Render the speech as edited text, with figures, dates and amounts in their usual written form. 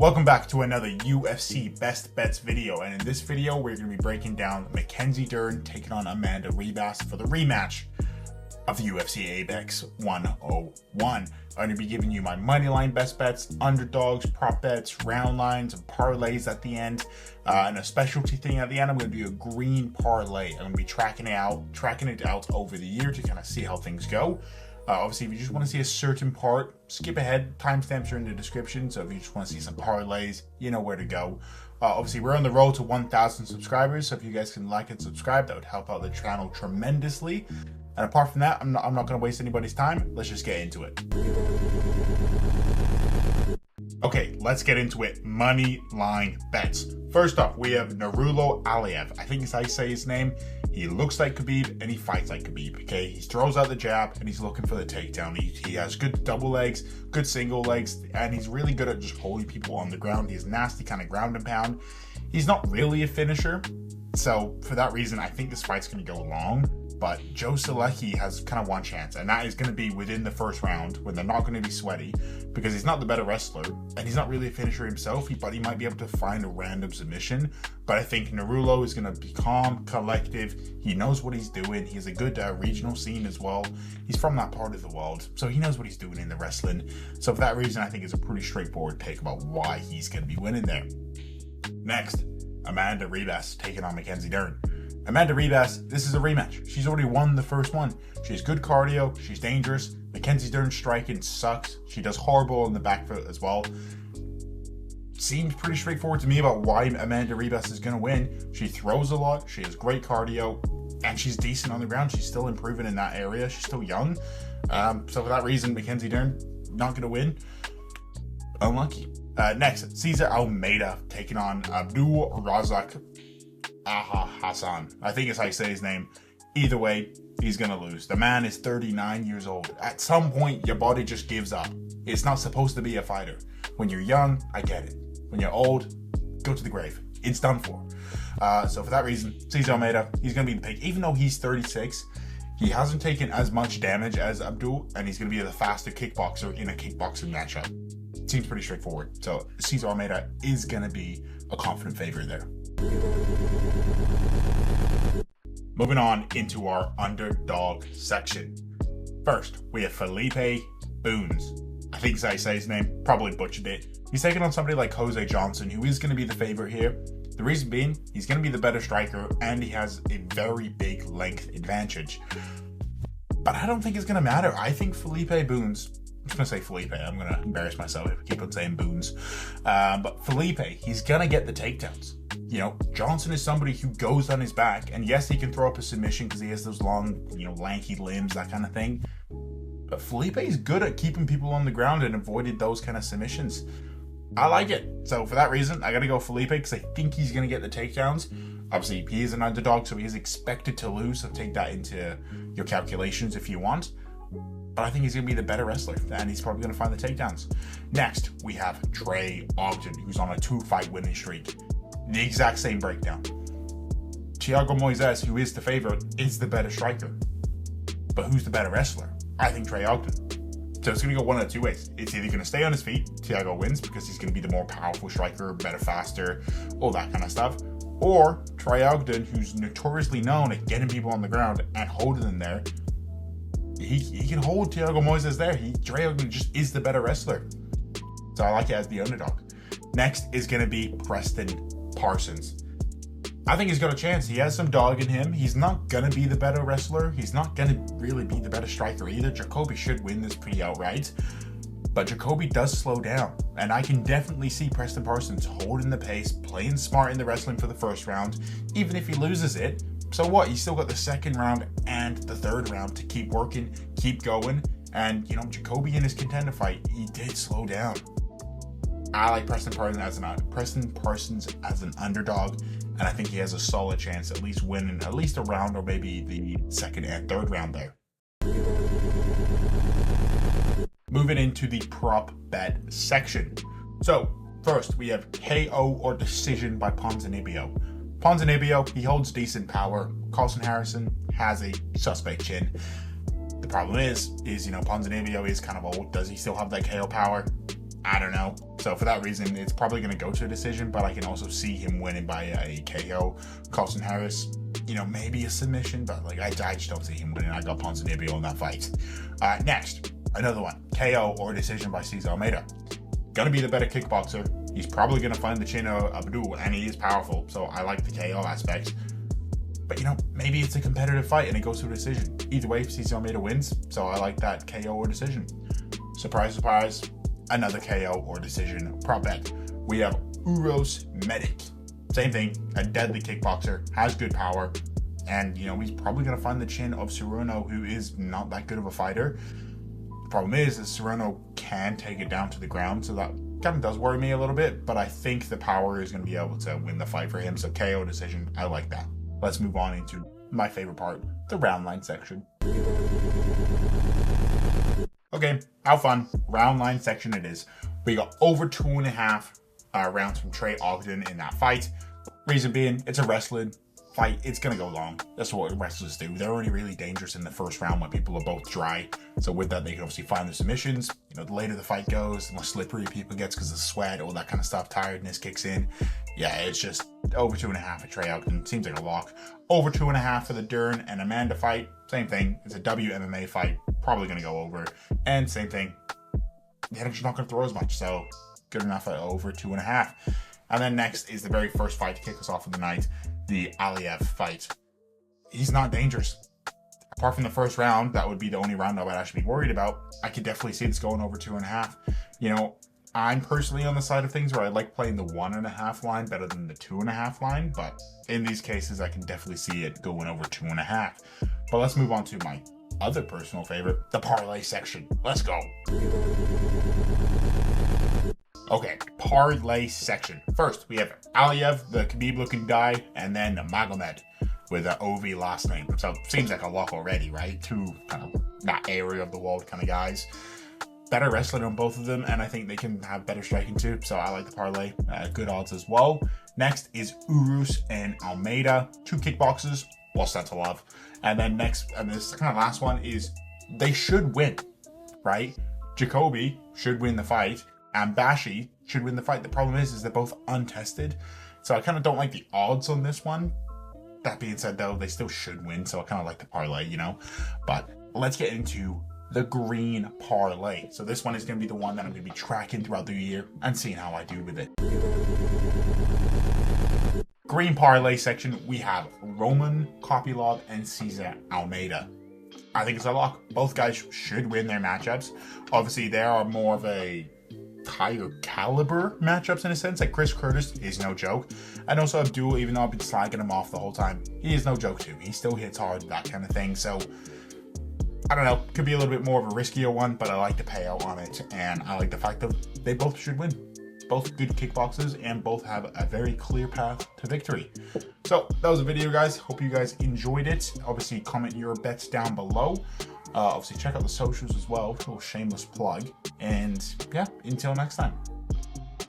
Welcome back to another UFC Best Bets video, and in this video we're going to be breaking down Mackenzie Dern taking on Amanda Ribas for the rematch of the UFC Apex 101. I'm going to be giving you my moneyline best bets, underdogs, prop bets, round lines, and parlays at the end, and a specialty thing at the end. I'm going to do a green parlay. I'm going to be tracking it out over the year to kind of see how things go. Obviously, if you just want to see a certain part, skip ahead. Timestamps are in the description, so if you just want to see some parlays, you know where to go. Obviously, we're on the road to 1,000 subscribers, so if you guys can like and subscribe, that would help out the channel tremendously. And apart from that, I'm not going to waste anybody's time. Let's just get into it. Okay, let's get into it. Money line bets. First off, we have Nurullo Aliev. I think it's how you say his name. He looks like Khabib and he fights like Khabib, okay? He throws out the jab and he's looking for the takedown. He has good double legs, good single legs, and he's really good at just holding people on the ground. He's nasty kind of ground and pound. He's not really a finisher, so for that reason, I think this fight's going to go long. But Joe Solecki has kind of one chance, and that is going to be within the first round when they're not going to be sweaty, because he's not the better wrestler and he's not really a finisher himself, but he might be able to find a random submission. But I think Nurullo is going to be calm, collective. He knows what he's doing. He has a good regional scene as well. He's from that part of the world, so he knows what he's doing in the wrestling. So for that reason, I think it's a pretty straightforward take about why he's going to be winning there. Next, Amanda Ribas taking on Mackenzie Dern. Amanda Ribas, this is a rematch. She's already won the first one. She has good cardio. She's dangerous. Mackenzie Dern's striking sucks. She does horrible on the back foot as well. Seems pretty straightforward to me about why Amanda Ribas is going to win. She throws a lot. She has great cardio. And she's decent on the ground. She's still improving in that area. She's still young. So for that reason, Mackenzie Dern not going to win. Unlucky. Next, Cesar Almeida taking on Abdul Razak Hassan. I think it's how you say his name. Either way, he's gonna lose. The man is 39 years old. At some point, your body just gives up. It's not supposed to be a fighter. When you're young, I get it. When you're old, go to the grave. It's done for. So for that reason, Cesar Almeida, he's gonna be the pick. Even though he's 36, he hasn't taken as much damage as Abdul, and he's gonna be the faster kickboxer in a kickboxing matchup. Seems pretty straightforward. So Cesar Almeida is gonna be a confident favorite there. Moving on into our underdog section. First, we have Felipe Boons. I think that's how you say his name. Probably butchered it. He's taking on somebody like Jose Johnson, who is going to be the favorite here. The reason being, he's going to be the better striker, and he has a very big length advantage. But I don't think it's going to matter. I think Felipe Boons, I'm just going to say Felipe. I'm going to embarrass myself if I keep on saying Boons. But Felipe, he's going to get the takedowns. You know, Johnson is somebody who goes on his back, and yes, he can throw up a submission because he has those long, lanky limbs, that kind of thing. But Felipe is good at keeping people on the ground and avoided those kind of submissions. I like it. So for that reason, I got to go Felipe because I think he's going to get the takedowns. Obviously, he is an underdog, so he is expected to lose, so take that into your calculations if you want. But I think he's going to be the better wrestler, and he's probably going to find the takedowns. Next, we have Trey Ogden, who's on a 2-fight winning streak. The exact same breakdown. Thiago Moises, who is the favorite, is the better striker. But who's the better wrestler? I think Trey Ogden. So it's going to go one of the two ways. It's either going to stay on his feet, Thiago wins because he's going to be the more powerful striker, better, faster, all that kind of stuff. Or Trey Ogden, who's notoriously known at getting people on the ground and holding them there, he can hold Thiago Moises there. Trey Ogden just is the better wrestler. So I like it as the underdog. Next is going to be Preston Parsons. I think he's got a chance. He has some dog in him. He's not going to be the better wrestler. He's not going to really be the better striker either. Jacoby should win this pretty outright. But Jacoby does slow down. And I can definitely see Preston Parsons holding the pace, playing smart in the wrestling for the first round. Even if he loses it, so what? He's still got the second round and the third round to keep working, keep going. And, Jacoby in his contender fight, he did slow down. I like Preston Parsons as an underdog, and I think he has a solid chance at least winning at least a round or maybe the second and third round there. Moving into the prop bet section. So first we have KO or decision by Ponzinibbio. Ponzinibbio, he holds decent power. Carlson Harrison has a suspect chin. The problem is Ponzinibbio is kind of old. Does he still have that KO power? I don't know. So for that reason, it's probably going to go to a decision, but I can also see him winning by a KO. Carlson Harris, you know, maybe a submission, but like I just don't see him winning. I got Ponzinibbio on that fight. Next, another one, KO or decision by Cesar Almeida. Gonna be the better kickboxer. He's probably gonna find the chin of Abdul, and he is powerful, so I like the KO aspect. But you know, maybe it's a competitive fight and it goes to a decision. Either way, Cesar Almeida wins, so I like that KO or decision. Surprise, surprise, another KO or decision prop bet. We have Uros Medic. Same thing, a deadly kickboxer, has good power, and you know, he's probably gonna find the chin of Serrano, who is not that good of a fighter. The problem is that Serrano can take it down to the ground, so that kind of does worry me a little bit, but I think the power is gonna be able to win the fight for him, so KO decision, I like that. Let's move on into my favorite part, the round line section. Okay, how fun, round line section it is. We got over 2.5 rounds from Trey Ogden in that fight. Reason being, it's a wrestling fight. It's going to go long. That's what wrestlers do. They're only really dangerous in the first round when people are both dry. So with that, they can obviously find the submissions. You know, the later the fight goes, the more slippery people gets because of sweat, all that kind of stuff. Tiredness kicks in. Yeah, it's just over 2.5 for Trey Ogden. Seems like a lock. Over 2.5 for the Dern and Amanda fight. Same thing. It's a WMMA fight. Probably going to go over. And same thing. They're just not going to throw as much. So good enough at over 2.5. And then next is the very first fight to kick us off of the night, the Aliyev fight. He's not dangerous. Apart from the first round, that would be the only round I would actually be worried about. I could definitely see this going over 2.5. You know, I'm personally on the side of things where I like playing the 1.5 line better than the 2.5 line, but in these cases, I can definitely see it going over 2.5. But let's move on to my other personal favorite, the parlay section. Let's go. Okay, parlay section. First, we have Aliyev, the Khabib-looking guy, and then Magomed with an OV last name. So seems like a lock already, right? Two kind of that area of the world kind of guys. Better wrestling on both of them, and I think they can have better striking too. So I like the parlay. Good odds as well. Next is Urus and Almeida, two kickboxers. Well, set to love. And then next, and this kind of last one is they should win, right? Jacoby should win the fight. And Bashi should win the fight. The problem is they're both untested. So I kind of don't like the odds on this one. That being said, though, they still should win. So I kind of like the parlay, you know. But let's get into the green parlay. So this one is going to be the one that I'm going to be tracking throughout the year and seeing how I do with it. Green parlay section, we have Roman Kopylov and Cesar Almeida. I think it's a lock. Both guys should win their matchups. Obviously, there are more of a higher caliber matchups in a sense. Like Chris Curtis is no joke, and also Abdul, even though I've been slagging him off the whole time, he is no joke too. He still hits hard, that kind of thing. So I don't know, could be a little bit more of a riskier one, but I like the payout on it, and I like the fact that they both should win. Both good kickboxers and both have a very clear path to victory. So that was the video, guys. Hope you guys enjoyed it. Obviously, comment your bets down below. Obviously, check out the socials as well. A little shameless plug. And yeah, until next time.